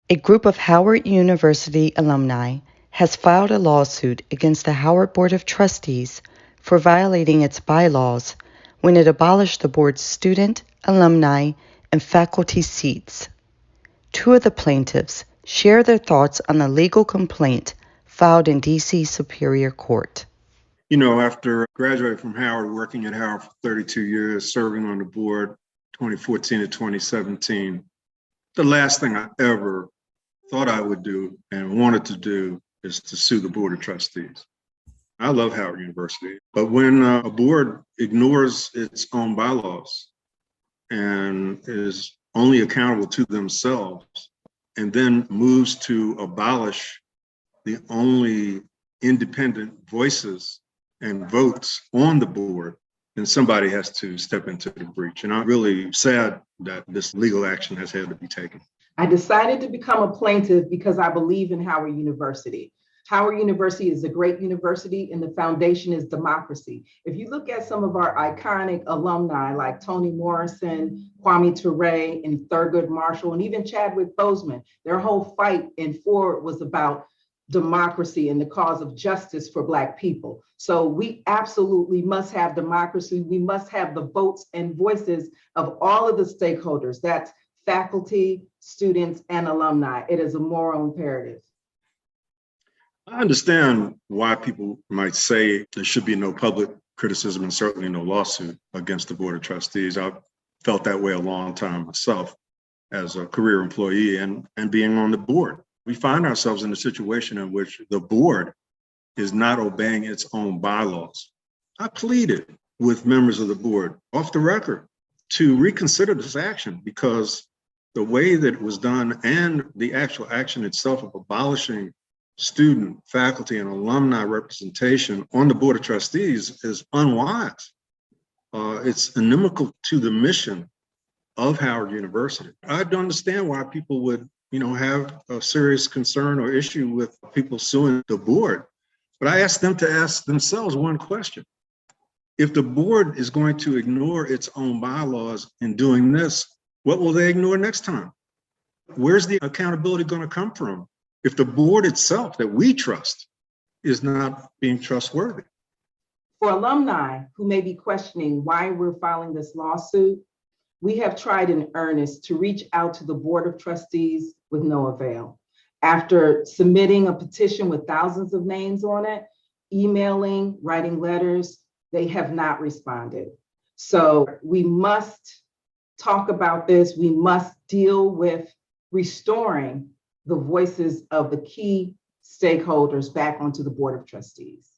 A group of Howard University alumni has filed a lawsuit against the Howard Board of Trustees for violating its bylaws when it abolished the board's student, alumni, and faculty seats. Two of the plaintiffs share their thoughts on the legal complaint filed in D.C. Superior Court. After graduating from Howard, working at Howard for 32 years, serving on the board 2014 to 2017, the last thing I ever thought I would do and wanted to do is to sue the Board of Trustees. I love Howard University, but when a board ignores its own bylaws and is only accountable to themselves and then moves to abolish the only independent voices and votes on the board, then somebody has to step into the breach. And I'm really sad that this legal action has had to be taken. I decided to become a plaintiff because I believe in Howard University. Howard University is a great university and the foundation is democracy. If you look at some of our iconic alumni like Toni Morrison, Kwame Ture, and Thurgood Marshall, and even Chadwick Boseman, their whole fight in Ford was about democracy and the cause of justice for Black people. So we absolutely must have democracy. We must have the votes and voices of all of the stakeholders. That's faculty, students, and alumni. It is a moral imperative. I understand why people might say there should be no public criticism and certainly no lawsuit against the Board of Trustees. I've felt that way a long time myself as a career employee and being on the board. We find ourselves in a situation in which the board is not obeying its own bylaws. I pleaded with members of the board off the record to reconsider this action because the way that it was done and the actual action itself of abolishing student, faculty, and alumni representation on the Board of Trustees is unwise. It's inimical to the mission of Howard University. I don't understand why people would have a serious concern or issue with people suing the board. But I asked them to ask themselves one question. If the board is going to ignore its own bylaws in doing this, what will they ignore next time? Where's the accountability going to come from if the board itself that we trust is not being trustworthy? For alumni who may be questioning why we're filing this lawsuit, we have tried in earnest to reach out to the Board of Trustees with no avail. After submitting a petition with thousands of names on it, emailing, writing letters, they have not responded. So we must talk about this. We must deal with restoring the voices of the key stakeholders back onto the Board of Trustees.